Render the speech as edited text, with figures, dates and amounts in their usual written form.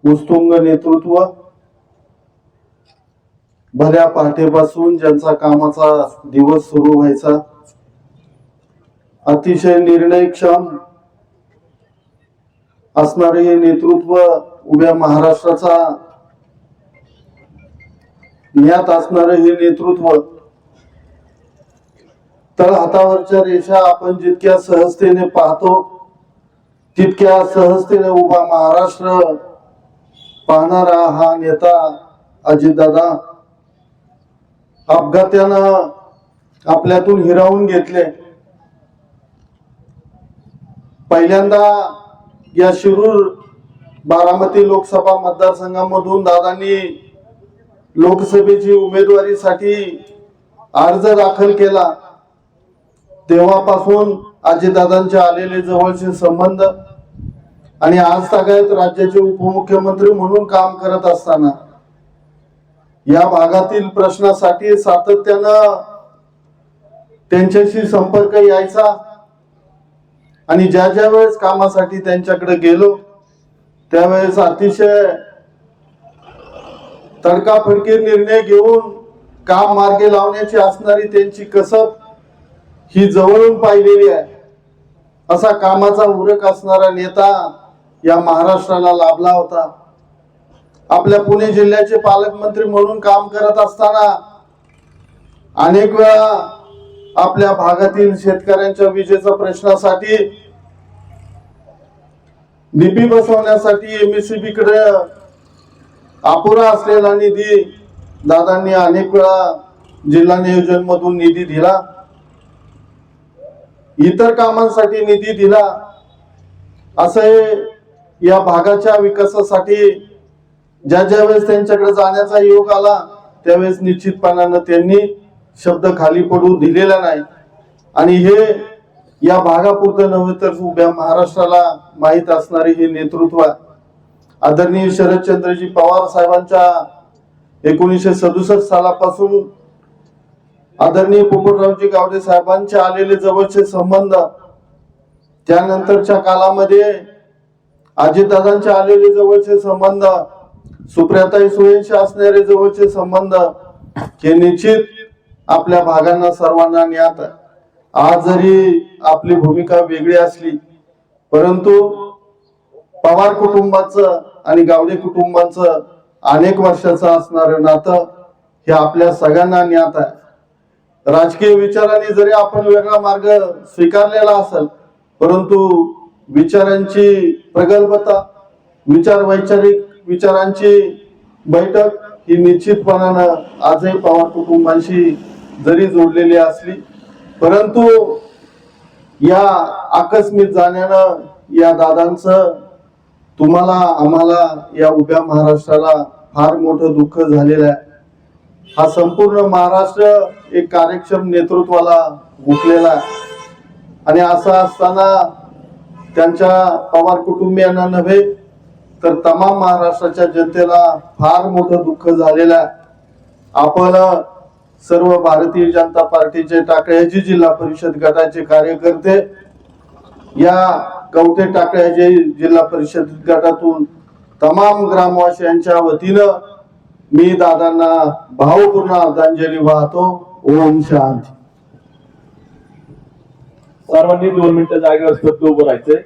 उत्तुंग नेतृत्व, भल्या पहाटेपासून ज्यांचा कामाचा दिवस सुरू व्हायचा, अतिशय निर्णयक्षम असणारे हे नेतृत्व, उभ्या महाराष्ट्राचा ज्ञात असणारे हे नेतृत्व, तळहातावरच्या रेषा आपण जितक्या सहजतेने पाहतो तितक्या सहजतेने उभा महाराष्ट्र पाहणारा हा नेता अजितदादा अपघातानं आपल्यातून हिरावून घेतले. पहिल्यांदा या शिरूर बारामती लोकसभा मतदारसंघामधून दादांनी लोकसभेची उमेदवारीसाठी अर्ज दाखल केला. तेव्हापासून अजितदादांचे आलेले जवळचे संबंध आणि आज तागायत राज्याचे उपमुख्यमंत्री म्हणून काम करत असताना या भागातील प्रश्नासाठी सातत्यानं त्यांच्याशी संपर्क यायचा आणि ज्या ज्या वेळेस कामासाठी त्यांच्याकडे गेलो त्यावेळेस अतिशय तडकाफडकी निर्णय घेऊन काम मार्गी लावण्याची असणारी त्यांची कसब ही जवळून पाहिलेली आहे. असा कामाचा उरक असणारा नेता या महाराष्ट्राला लाभला होता. आपल्या पुणे जिल्ह्याचे पालकमंत्री म्हणून काम करत असताना अनेक वेळा आपल्या भागातील शेतकऱ्यांच्या विजेच्या प्रश्नासाठी, डीपी बसवण्यासाठी एमएससीबी कडे अपुरा असलेला निधी दादांनी अनेक वेळा जिल्हा नियोजन मधून निधी दिला, इतर कामांसाठी निधी दिला. असे या भागाच्या विकासासाठी ज्या ज्या वेळेस त्यांच्याकडे जाण्याचा योग आला त्यावेळेस निश्चितपणानं त्यांनी शब्द खाली पडू दिलेला नाही. आणि हे या भागापुरतं नव्हे तर उभ्या महाराष्ट्राला माहीत असणारे हे नेतृत्व आदरणीय शरदचंद्रजी पवार साहेबांच्या 1967 सालापासून आदरणीय पोपटरावजी गावडे साहेबांचे आलेले जवळचे संबंध, त्यानंतरच्या काळामध्ये अजितदादांचे आलेले जवळचे संबंध, सुप्रियाताई सुळेंशी असणारे जवळचे संबंध हे निश्चित आपल्या भागांना सर्वांना ज्ञात आहे. आज जरी आपली भूमिका वेगळी असली परंतु पवार कुटुंबाचं आणि गावडे कुटुंबाचं अनेक वर्षाचं असणारं नातं हे आपल्या सगळ्यांना ज्ञात आहे. राजकीय विचाराने जरी आपण वेगळा मार्ग स्वीकारलेला असेल परंतु विचारांची प्रगल्भता, वैचारिक विचारांची बैठक ही निश्चितपणानं आजही पवार कुटुंबांशी जरी जोडलेली असली परंतु या आकस्मित जाण्यानं या दादांचं तुम्हाला आम्हाला या उभ्या महाराष्ट्राला फार मोठं दुःख झालेलं आहे. हा संपूर्ण महाराष्ट्र एक कार्यक्षम नेतृत्वाला भुकलेला आहे आणि असं असताना त्यांच्या पवार कुटुंबियांना नव्हे तर तमाम महाराष्ट्राच्या जनतेला फार मोठं दुःख झालेलं आहे. आपण सर्व भारतीय जनता पार्टीचे टाकळ्याची जिल्हा परिषद गटाचे कार्यकर्ते या कवठे टाकळ्याचे जिल्हा परिषद गटातून तमाम ग्रामवासियांच्या वतीनं मी दादांना भावपूर्ण आदरांजली वाहतो. ओम शांती. सर्वांनी 2 मिनिटं जागेवर उभं राहायचंय.